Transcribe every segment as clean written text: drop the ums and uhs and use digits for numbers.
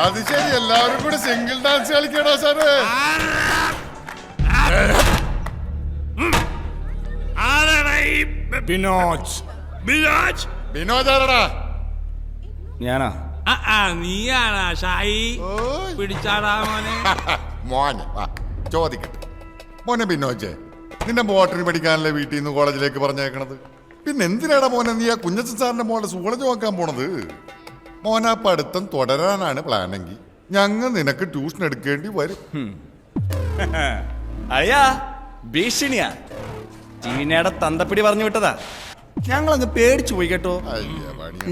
അത് ശരി, എല്ലാവരും കൂടി സിംഗിൾ ഡാൻസ് കളിക്കണോ സാറ്? ബിനോദാരടാ? ഞാനാ? നീയാണാ ഷായി? പിടിച്ചാടാ മോനെ. മോനെ ചോദിക്കട്ടെ മോനെ, ബിനോജ് നിന്റെ ബോട്ടറി പഠിക്കാനല്ലേ വീട്ടിൽ നിന്ന് കോളേജിലേക്ക് പറഞ്ഞേക്കണത്? പിന്നെ എന്തിനാടാ മോനെ നീ ആ കുഞ്ഞച്ചൻ സാറിന്റെ മോളെ സൂളജ് നോക്കാൻ പോണത്? മോനെ ആ പഠിത്തം തുടരാനാണ് പ്ലാനെങ്കിൽ ഞങ്ങൾ നിനക്ക് ട്യൂഷൻ എടുക്കേണ്ടി വരും. അയ്യാ ഭീഷണിയാ, ചീനയുടെ തന്തപ്പിടി പറഞ്ഞു വിട്ടതാ. ഞങ്ങളങ്ങ് പേടിച്ചു പോയി കേട്ടോ.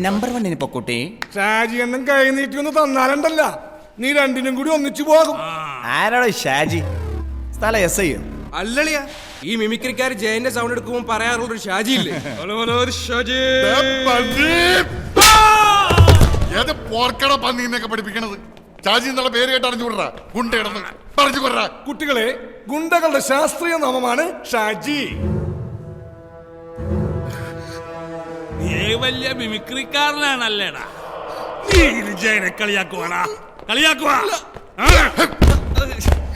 നമ്പർ 1 പൊക്കൂട്ടി. ഷാജി എന്നും കൈ നീട്ടി ഒന്ന് തന്നാലുണ്ടല്ല, നീ രണ്ടിനും കൂടി ഒന്നിച്ചു പോകും. ആരാടോ ഷാജി? സ്ഥലം SI? അല്ലളിയാ, ഈ മിമിക്രിക്കാർ ജയന്റെ സൗണ്ട് എടുക്കുമ്പോൾ പറയാറുള്ള ഒരു ഷാജി ഇല്ലേ? ഏത് പോർക്കട പന്നീന്നൊക്കെ പഠിപ്പിക്കണത്? ഷാജി എന്നുള്ള പേര് കേട്ട് അറിഞ്ഞുകൊണ്ടാ ഗുണ്ടയിടന്ന് പറഞ്ഞു കൊറ. കുട്ടികളെ, ഗുണ്ടകളുടെ ശാസ്ത്രീയ നാമമാണ് ഷാജി. നീ വലിയ മിമിക്രിക്കാരനാണല്ലേടാ. ജയനെ കളിയാക്കുവാടാ, കളിയാക്കുവാ.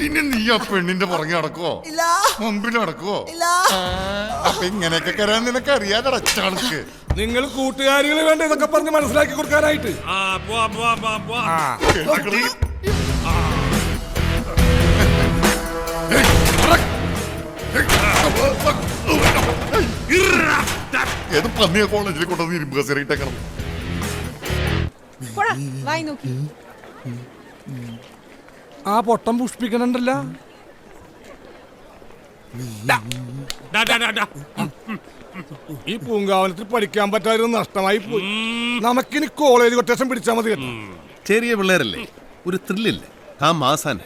ഇനി നീ ആ പെണ്ണിന്റെ പുറകെ നടക്കുവോ, മുമ്പിൽ നടക്കുവോ? അപ്പൊ ഇങ്ങനെയൊക്കെ കരാൻ നിനക്ക് അറിയാതെ ചാണക്ക്. നിങ്ങൾ കൂട്ടുകാരികൾ വേണ്ട ഇതൊക്കെ പറഞ്ഞ് മനസ്സിലാക്കി കൊടുക്കാനായിട്ട്. ഏത് പന്നിയ കോളേജിൽ കൊണ്ടുവന്ന് ഇരുമ്പ് കസേരയിട്ടേക്കണം. ആ പൊട്ടം പുഷ്പിക്കണുണ്ടല്ല. ഈ പൂങ്കാവനത്തിൽ പഠിക്കാൻ പറ്റാതെ നഷ്ടമായി പോയി. നമുക്കിനി കോളേജ് കൊട്ടേഷൻ പിടിച്ചാൽ മതി കേട്ടോ. ചെറിയ പിള്ളേരല്ലേ, ഒരു ത്രില്ലില്ലേ, ആ മാസാൻ.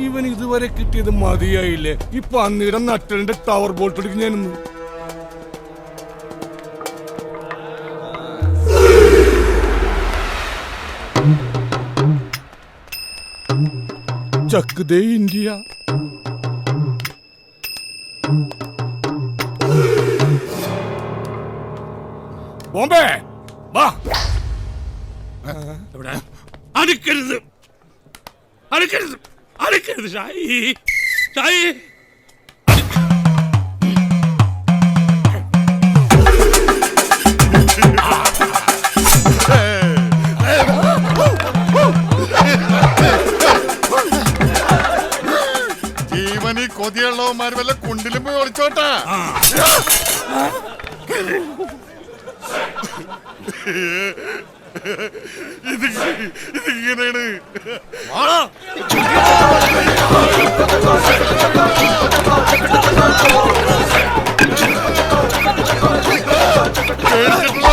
ഇവൻ ഇതുവരെ കിട്ടിയത് മതിയായില്ലേ? ഇപ്പൊ അന്നീടെ നട്ടലിന്റെ ടവർ ബോൾട്ട് എടുക്കും ഞാനൊന്ന്. ചക്ക് ദേ ഇന്ത്യ. ബോംബെ വാ. അടുക്കരുത്, അടുക്കരുത്, അടുക്കരുത് ഷായി, ഷായി. ജീവനി കൊതിയുള്ളവന്മാർ വല്ല കുണ്ടിലും പോയി ഒളിച്ചോട്ടാ. ഇതിങ്ങനെയാണ്. പേടിച്ചിട്ടുള്ള